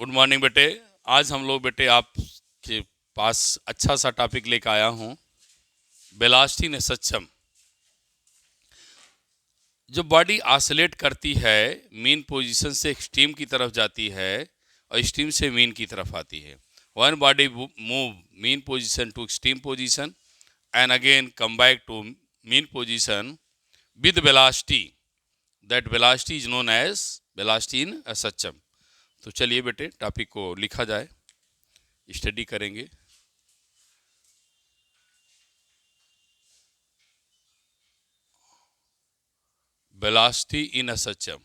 Good morning बेटे। आज हम लोग बेटे आपके पास अच्छा सा टॉपिक लेकर आया हूँ, वेलोसिटी ने सक्षम। जो बॉडी ऑसिलेट करती है मीन पोजीशन से एक्सट्रीम की तरफ जाती है और एक्सट्रीम से मीन की तरफ आती है। One body move mean position to extreme position and again come back to mean position with velocity, that velocity is known as velocity in सक्षम। तो चलिए बेटे टॉपिक को लिखा जाए, स्टडी करेंगे। वेलोसिटी इन सक्षम।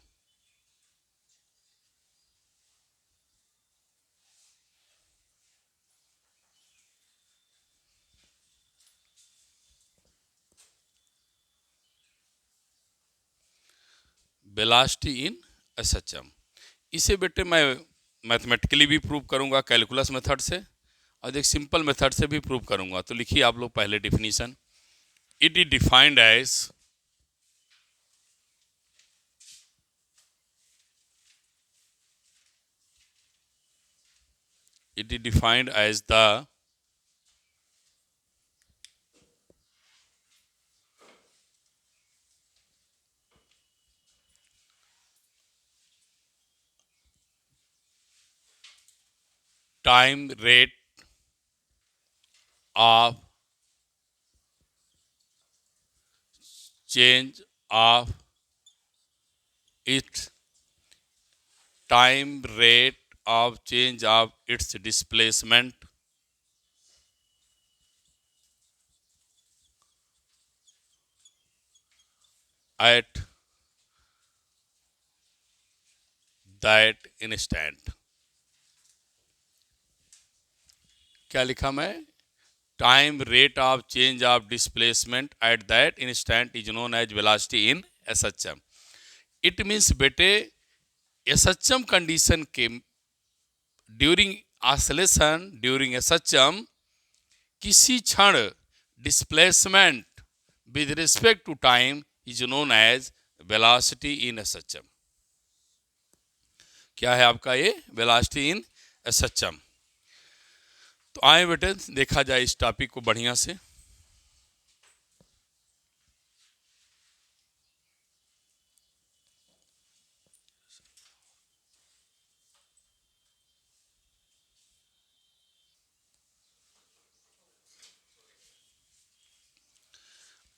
वेलोसिटी इन सक्षम, इसे बेटे मैं मैथमेटिकली भी प्रूव करूंगा कैलकुलस मेथड से, और एक सिंपल मेथड से भी प्रूव करूंगा। तो लिखिए आप लोग पहले definition. It is defined as the time rate of change of its time rate of change of its displacement at that instant. क्या लिखा मैं? Time rate of change of displacement at that instant is known as velocity in SHM. It means बेटे SHM condition के during oscillation during SHM किसी क्षण displacement with respect to time is known as velocity in SHM. क्या है आपका ये velocity in SHM? तो आए बेटे देखा जाए इस टॉपिक को बढ़िया से।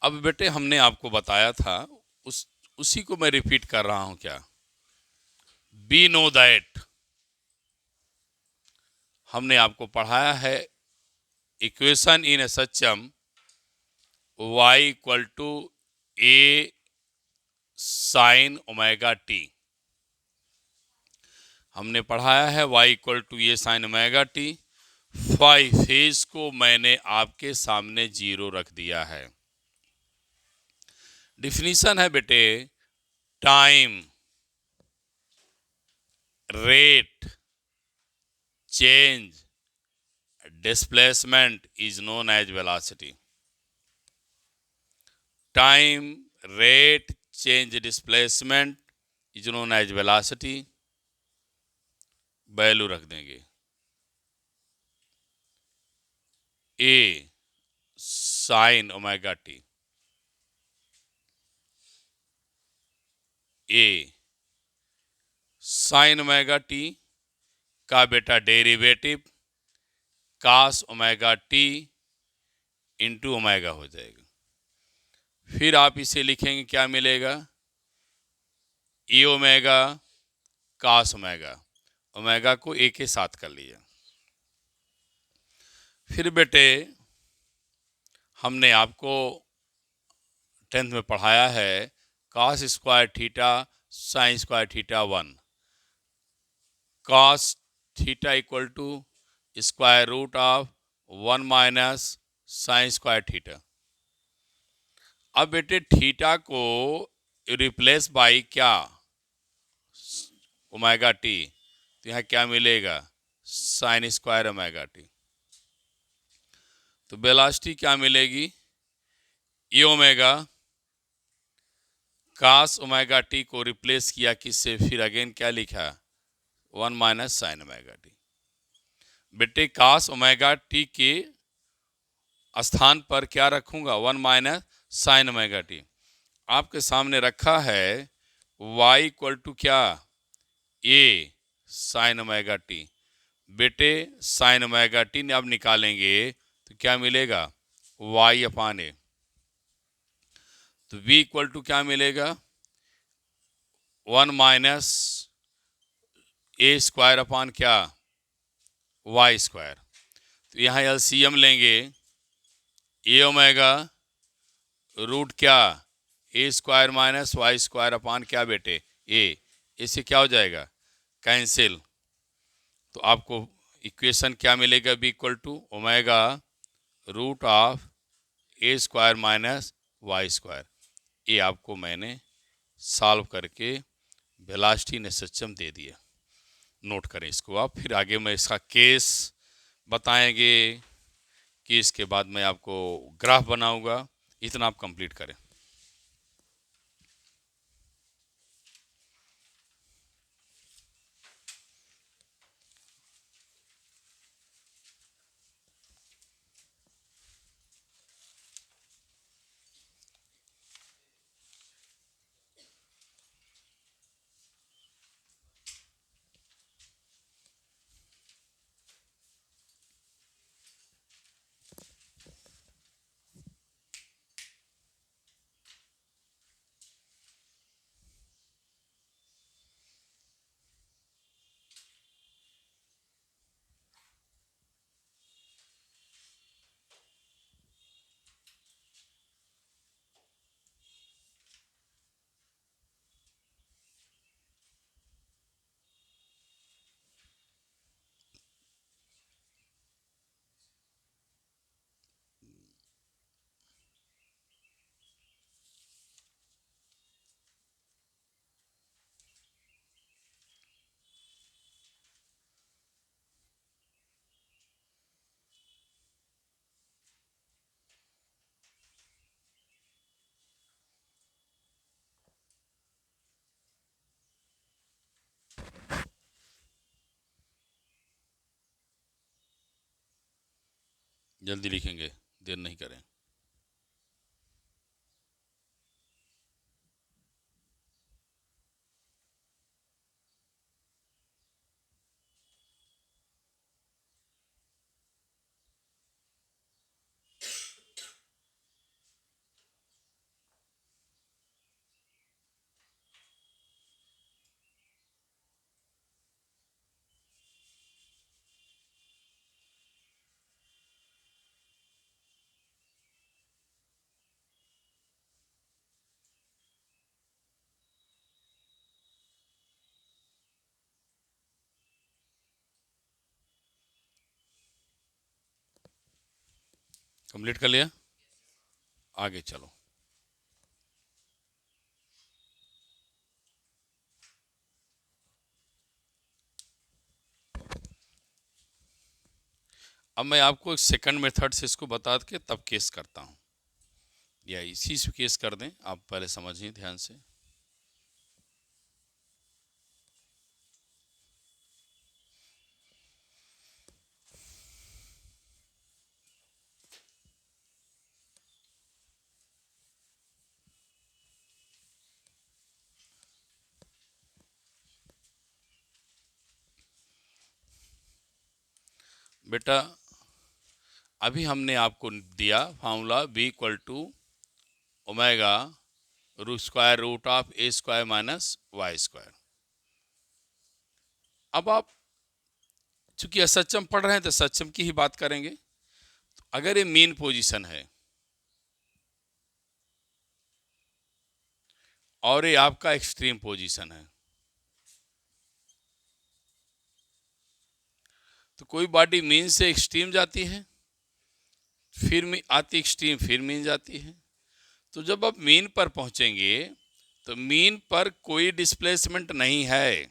अब बेटे हमने आपको बताया था, उसी को मैं रिपीट कर रहा हूं। क्या वी नो दैट, हमने आपको पढ़ाया है equation in SHM y equal to A sine omega t. हमने पढ़ाया है y equal to A sine omega t. Phi phase को मैंने आपके सामने 0 रख दिया है। डिफिनीशन है बेटे time rate change displacement is known as velocity. Time rate change displacement is known as velocity. Value रख देंगे A sine omega t. A sine omega t का बेटा derivative cos omega t into omega हो जाएगा। फिर आप इसे लिखेंगे, क्या मिलेगा? E omega cos omega, omega को ए के साथ कर लिया। फिर बेटे हमने आपको 10th में पढ़ाया है cos square theta sine square theta 1, cos theta equal to square root of 1 minus sine square theta. अब बेटे थीटा को रिप्लेस बाई क्या? Omega t. तो यहाँ क्या मिलेगा? Sine square omega t. तो वेलोसिटी क्या मिलेगी? E omega cos omega t को रिप्लेस किया किससे? फिर अगेन क्या लिखा? 1 माइनस साइन ओमेगा टी। बेटे कास ओमेगा टी के स्थान पर क्या रखूंगा? 1 माइनस साइन ओमेगा टी। आपके सामने रखा है y इक्वल टू क्या? ए साइन ओमेगा टी। बेटे साइन ओमेगा टी अब निकालेंगे तो क्या मिलेगा? y अपान ए। तो v इक्वल टू क्या मिलेगा? 1 माइनस ए स्क्वायर अपान क्या? Y square. तो यहाँ एलसीएम लेंगे, ए ओमेगा रूट क्या? A square minus Y square upon क्या बेटे? ए। इससे क्या हो जाएगा? कैंसिल। तो आपको इक्वेशन क्या मिलेगा? B equal to omega root of A square minus Y square. ये आपको मैंने सॉल्व करके वेलोसिटी इन सिस्टम दे दिया। नोट करें इसको आप। फिर आगे मैं इसका केस बताएंगे, केस के बाद मैं आपको ग्राफ बनाऊंगा। इतना आप कंप्लीट करें। जल्दी लिखेंगे, देर नहीं करें। कंप्लीट कर लिया? आगे चलो। अब मैं आपको एक सेकंड मेथड से इसको बता के तब केस करता हूँ, या इसी से केस कर दें। आप पहले समझिए ध्यान से। बेटा अभी हमने आपको दिया formula B equal to omega square root of A square minus Y square. अब आप चूंकि एसएचएम पढ़ रहे हैं तो एसएचएम की ही बात करेंगे। तो अगर ये मीन पोजीशन है और ये आपका एक्सट्रीम पोजीशन है, तो कोई बॉडी मीन से एक्सट्रीम जाती है, फिर आती एक्सट्रीम, फिर मीन जाती है। तो जब आप मीन पर पहुंचेंगे तो मीन पर कोई डिस्प्लेसमेंट नहीं है,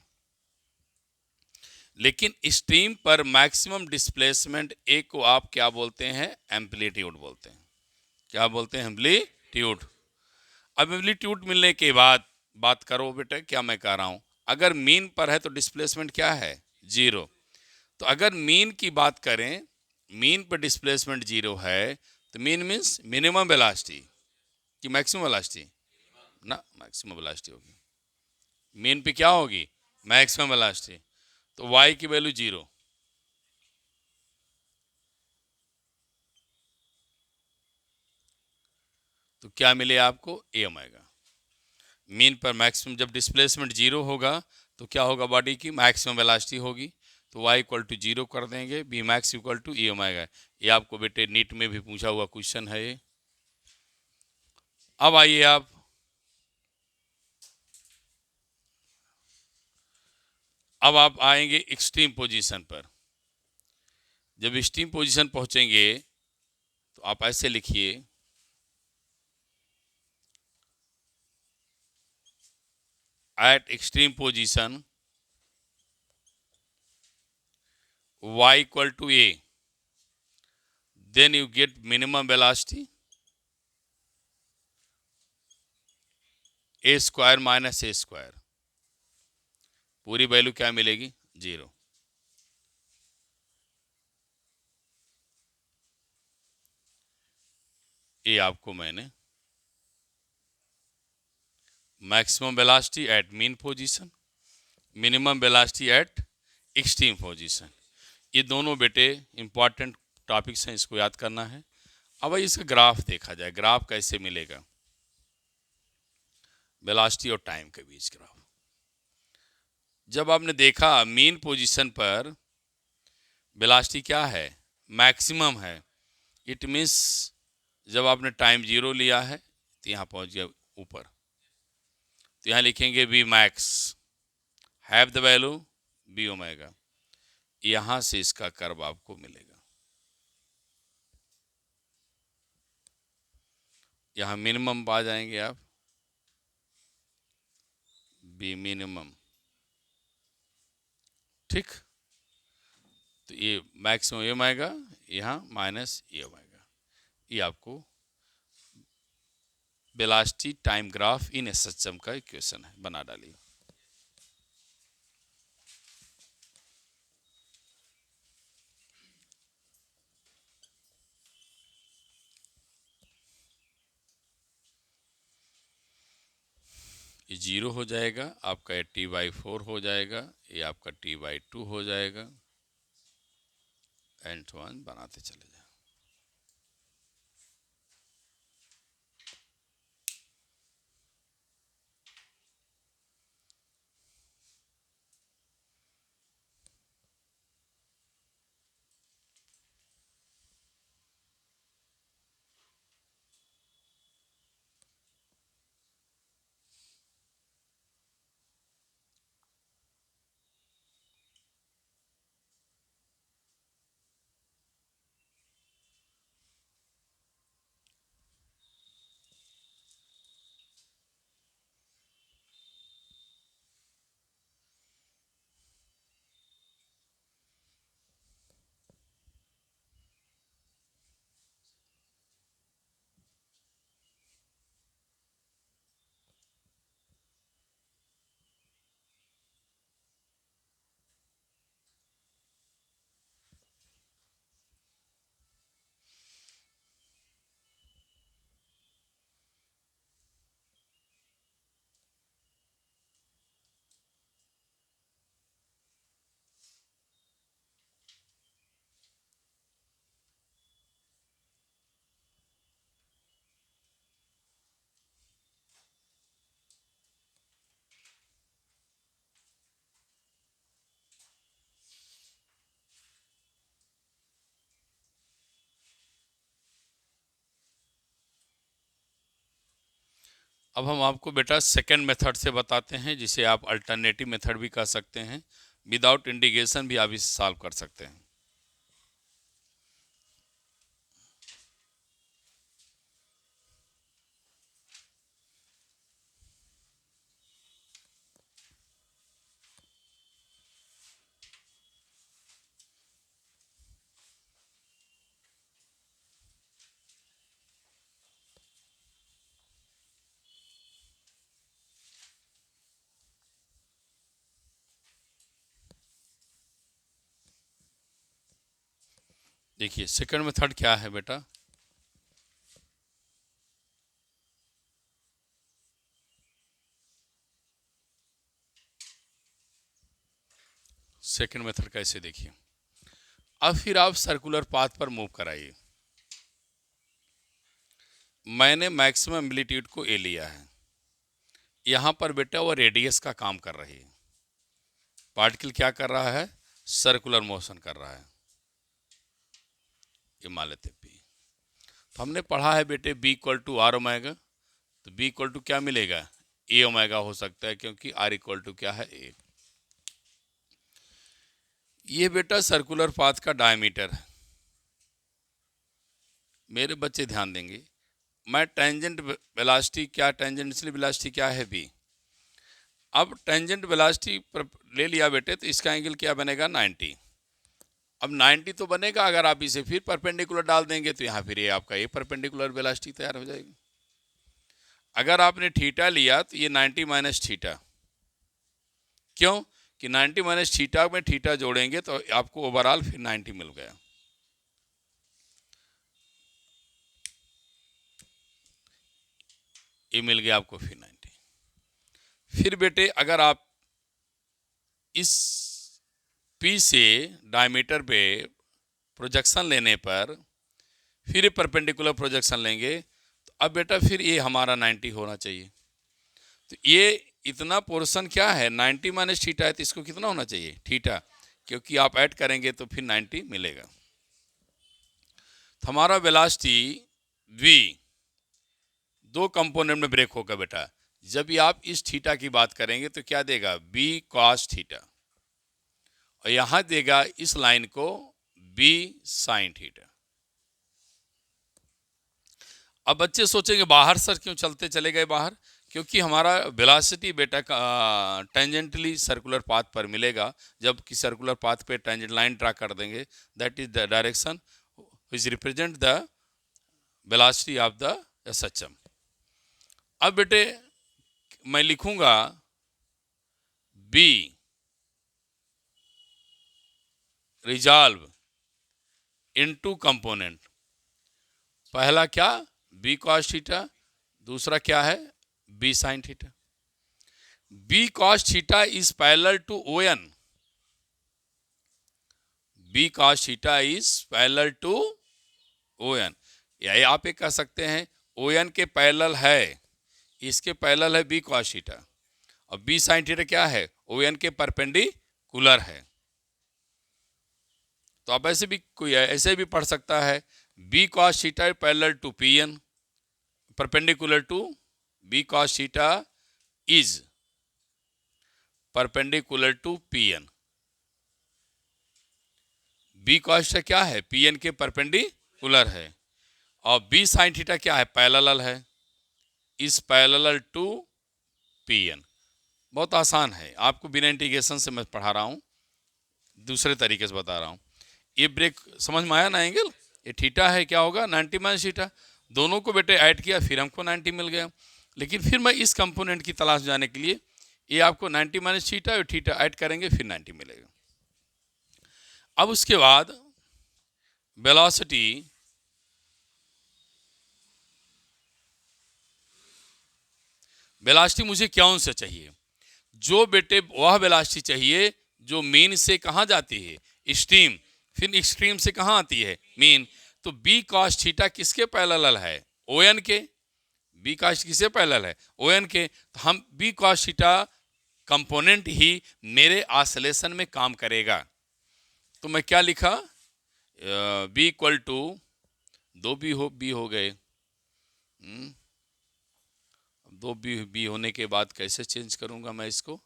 लेकिन स्ट्रीम पर मैक्सिमम डिस्प्लेसमेंट ए को आप क्या बोलते हैं? एम्पलीट्यूड बोलते हैं। क्या बोलते हैं? एम्पलीट्यूड। अब एम्पलीट्यूड मिलने के बाद बात करो बेटा, क्या मैं कह रहा हूं, अगर मीन पर है तो डिस्प्लेसमेंट क्या है, जीरो। तो अगर मीन की बात करें, मीन पर डिस्प्लेसमेंट जीरो है, तो मीन मीन्स मिनिमम वेलोसिटी कि मैक्सिमम वेलोसिटी, ना मैक्सिमम वेलोसिटी होगी। मीन पे क्या होगी, मैक्सिमम वेलोसिटी। तो y की वैल्यू जीरो, तो क्या मिले आपको, ए ओमेगा। मीन पर मैक्सिमम, जब डिस्प्लेसमेंट जीरो होगा तो क्या होगा, बॉडी की मैक्सिमम वेलोसिटी होगी। तो y इक्वल टू जीरो कर देंगे, B max equal to A omega. ये आपको बेटे नीट में भी पूछा हुआ क्वेश्चन है ये। अब आइए अब आप आएंगे एक्सट्रीम पोजीशन पर। जब एक्सट्रीम पोजीशन पहुंचेंगे तो आप ऐसे लिखिए, at extreme position y equal to a, then you get minimum velocity a square minus A square, पूरी वैल्यू क्या मिलेगी, जीरो। ये आपको मैंने maximum velocity at mean position, minimum velocity at extreme position, ये दोनों बेटे इंपॉर्टेंट टॉपिक्स हैं, इसको याद करना है। अब भाई इसका ग्राफ देखा जाए, ग्राफ कैसे मिलेगा, वेलोसिटी और टाइम के बीच ग्राफ। जब आपने देखा मीन पोजीशन पर वेलोसिटी क्या है, मैक्सिमम है, इट मीन्स जब आपने टाइम जीरो लिया है तो यहाँ पहुँच गया ऊपर, तो यहाँ लिखेंगे v max have the value B omega. यहाँ से इसका कर्व आपको मिलेगा। यहाँ मिनिमम पा जाएंगे आप, बी मिनिमम, ठीक। तो ये मैक्सिमम ए ओमेगा, यहाँ माइनस ए ओमेगा, ये आपको वेलोसिटी टाइम ग्राफ इन एसएचएम का इक्वेशन है, बना डालिए। ये जीरो हो जाएगा आपका, ये t/4 हो जाएगा, ये आपका t/2 हो जाएगा, एंड तो वन बनाते चले जाए। अब हम आपको बेटा सेकंड मेथड से बताते हैं, जिसे आप अल्टरनेटिव मेथड भी कह सकते हैं, विदाउट इंटीग्रेशन भी आप इसे सॉल्व कर सकते हैं। देखिए सेकंड मेथड क्या है बेटा, सेकंड मेथड कैसे देखिए। अब फिर आप सर्कुलर पाथ पर मूव कराइए। मैंने मैक्सिमम एम्पलीट्यूड को ए लिया है, यहाँ पर बेटा वो रेडियस का काम कर रही है। पार्टिकल क्या कर रहा है, सर्कुलर मोशन कर रहा है। ये मान लेते पी। तो हमने पढ़ा है बेटे B equal to R omega, तो बी इक्वल टू क्या मिलेगा, ए ओमेगा हो सकता है, क्योंकि आर इक्वल टू क्या है, ए। ये बेटा सर्कुलर पाथ का डायमीटर है। मेरे बच्चे ध्यान देंगे, मैं टेंजेंट वेलोसिटी क्या, टेंजेंशियल वेलोसिटी क्या है बी। अब टेंजेंट वेलोसिटी ले लिया बेटे, तो इसका एंगल क्या बनेगा 90। अब 90 तो बनेगा, अगर आप इसे फिर परपेंडिकुलर डाल देंगे तो यहाँ फिर ये आपका ये परपेंडिकुलर वेलोसिटी तैयार हो जाएगी। अगर आपने थीटा लिया तो ये 90 माइनस थीटा, क्यों कि 90 माइनस थीटा में थीटा जोड़ेंगे तो आपको ओवरऑल फिर 90 मिल गया। ये मिल गया आपको फिर 90। फिर बेटे अगर आप इस P से डायमीटर पे प्रोजेक्शन लेने पर फिर परपेंडिकुलर प्रोजेक्शन लेंगे, तो अब बेटा फिर ये हमारा 90 होना चाहिए। तो ये इतना पोर्शन क्या है, 90 माइनस थीटा है, तो इसको कितना होना चाहिए, थीटा, क्योंकि आप ऐड करेंगे तो फिर 90 मिलेगा। तो हमारा वेलोसिटी v दो कंपोनेंट में ब्रेक होगा बेटा। जब भी आप इस थीटा की बात करेंगे तो क्या देगा, b cos थीटा, और यहां देगा इस लाइन को b sin थीटा। अब बच्चे सोचेंगे बाहर सर क्यों चलते चले गए बाहर, क्योंकि हमारा वेलोसिटी बेटा टेंजेंटली सर्कुलर पाथ पर मिलेगा। जब कि सर्कुलर पाथ पे टेंजेंट लाइन ड्रा कर देंगे, that is the direction which represent the velocity of the SHM। अब बेटे मैं लिखूंगा B रिजॉल्व इनटू कंपोनेंट। पहला क्या, B cos थीटा, दूसरा क्या है, B sin theta. B cos theta is parallel to ON, B cos theta is parallel to ON। यही आप एक कह सकते हैं ON के पैरेलल है, इसके पैरेलल है B cos थीटा, और B sin थीटा क्या है, ON के परपेंडिकुलर है। तो आप ऐसे भी कोई ऐसे भी पढ़ सकता है B cos theta parallel to PN, perpendicular to B cos theta is perpendicular to PN। B cos theta क्या है, PN के परपेंडिकुलर है, और B sin थीटा क्या है, पैरेलल है, इज पैरेलल टू PN। बहुत आसान है, आपको बिना इंटीग्रेशन से मैं पढ़ा रहा हूँ, दूसरे तरीके से बता रहा हूँ। ये ब्रेक समझ में आया ना, एंगल ये थीटा है, क्या होगा 90 माइनस थीटा, दोनों को बेटे ऐड किया फिर हमको 90 मिल गया। लेकिन फिर मैं इस कंपोनेंट की तलाश जाने के लिए ये आपको 90 माइनस थीटा और थीटा ऐड करेंगे फिर 90 मिलेगा। अब उसके बाद वेलोसिटी वेलोसिटी मुझे कौन से चाहिए, जो बेटे वह वेलोसिटी चाहिए जो मीन से कहाँ जाती है, एक्सट्रीम, फिर एक्सट्रीम से कहाँ आती है, मीन। तो B cos थीटा किसके पैरेलल है, ON के। B cos किससे पैरेलल है, ON के। तो हम B cos थीटा कंपोनेंट ही मेरे आसलेशन में काम करेगा। तो मैं क्या लिखा, B इक्वल टू दो B हो गए, दो बी होने के बाद कैसे चेंज करूंगा मैं इसको,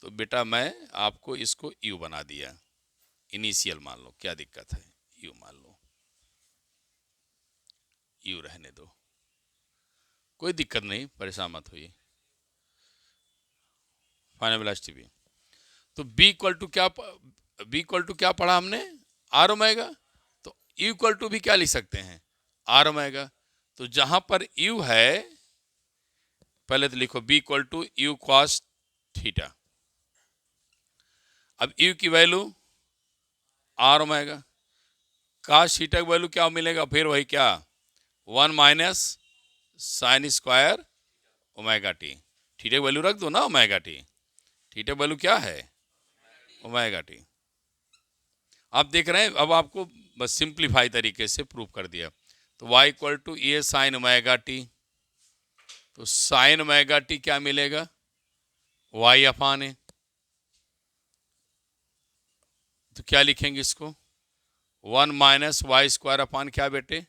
तो बेटा मैं आपको इसको यू बना दिया, इनिशियल मान लो, क्या दिक्कत है, यू मान लो, यू रहने दो, कोई दिक्कत नहीं, परेशान मत होइए। फाइनल वेलोसिटी भी, तो B इक्वल टू क्या, B इक्वल टू क्या पढ़ा हमने, आर ओमेगा। तो यू इक्वल टू भी क्या लिख सकते हैं, आर ओमेगा। तो जहां पर यू है, पहले तो लिखो B equal to U cos theta. अब यू की value R omega, cos theta की वैल्यू क्या मिलेगा, फिर वही क्या, 1 minus sine square omega t. Theta की वैल्यू रख दो ना ओमेगा टी, थीटा की वैल्यू क्या है ओमेगा टी। आप देख रहे हैं, अब आपको बस सिंप्लीफाई तरीके से प्रूव कर दिया। तो y equal to A sine omega t, तो साइन ओमेगा टी क्या मिलेगा, y अपान ए। तो क्या लिखेंगे इसको, 1 माइनस वाई स्क्वायर अपान क्या बेटे,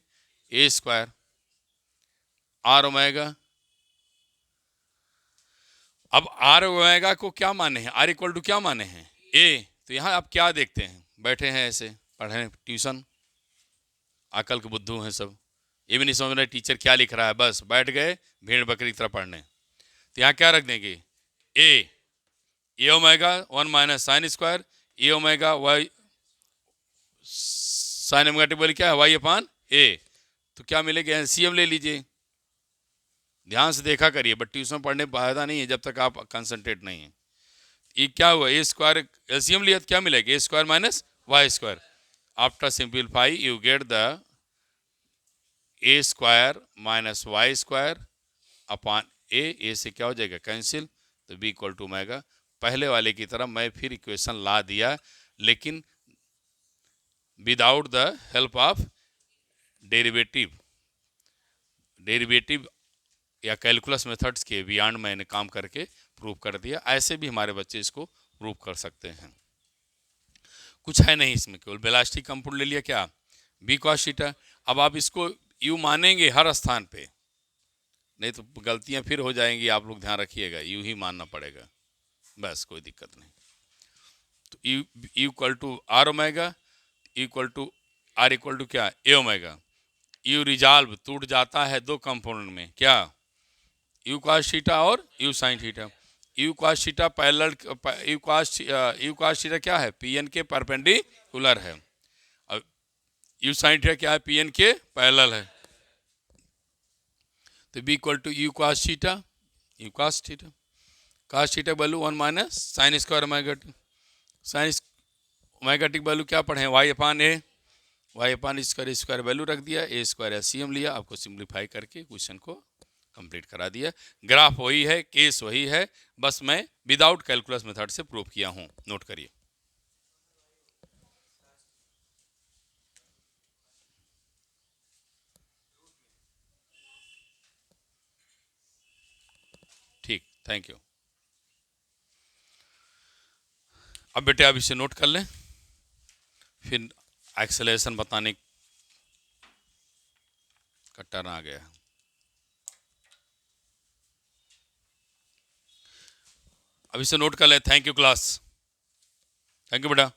ए स्क्वायर आर ओमेगा। अब आर ओमेगा को क्या माने हैं, आर इक्वल टू क्या माने हैं ए। तो यहाँ आप क्या देखते हैं, बैठे हैं ऐसे पढ़े ट्यूशन, अकल के बुद्धू हैं सब, ये भी नहीं समझ रहे टीचर क्या लिख रहा है, बस बैठ गए भेड़ बकरी की तरह पढ़ने। तो यहाँ क्या रख देंगे, A omega 1 minus sine square A omega Y, sine omega T बोले क्या है वाई अपान ए। तो क्या मिलेगा, एलसीएम ले लीजिए, ध्यान से देखा करिए, बट ट्यूशन पढ़ने फायदा नहीं है जब तक आप कंसंट्रेट नहीं है। ये क्या हुआ, ए स्क्वायर एलसीएम लिया तो क्या मिलेगा, A square minus Y square. After simplify you get the A square minus Y square upon A से क्या हो जाएगा कैंसिल, तो बी इक्वल टू ओमेगा। पहले वाले की तरह मैं फिर इक्वेशन ला दिया, लेकिन without the help of derivative. Derivative या कैलकुलस मेथड्स के बियॉन्ड मैंने काम करके प्रूव कर दिया। ऐसे भी हमारे बच्चे इसको प्रूव कर सकते हैं, कुछ है नहीं इसमें, केवल वेलोसिटी कंपाउंड ले लिया क्या, बी कॉस थीटा। अब आप इसको यू मानेंगे हर स्थान पे, नहीं तो गलतियां फिर हो जाएंगी, आप लोग ध्यान रखिएगा, यू ही मानना पड़ेगा, बस कोई दिक्कत नहीं। तो U equal to R omega equal to R equal to क्या ए ओमेगा। यू रिजॉल्व टूट जाता है दो कंपोनेंट में, क्या यू कॉस थीटा और you sine theta. U cos theta parallel, you cos theta क्या है, पी एन के परपेंडिकुलर है, और यू साइन थीटा क्या है, पी एन के पैरेलल है। तो B equal to U cos theta, U cos theta, cos theta value 1 minus sine square omega t, sine omega t value क्या पढ़े, y upon A, y upon square square value रख दिया, ए square LCM लिया, आपको simplify करके question को complete करा दिया। ग्राफ वही है, केस वही है, बस मैं विदाउट कैलकुलस मेथड से प्रूव किया हूं, नोट करिए। ठीक, थैंक यू। अब बेटे आप इसे नोट कर लें, फिर एक्सेलरेशन बताने का टर्न आ गया। अब इसे नोट कर लें। Thank you class, thank you बेटा।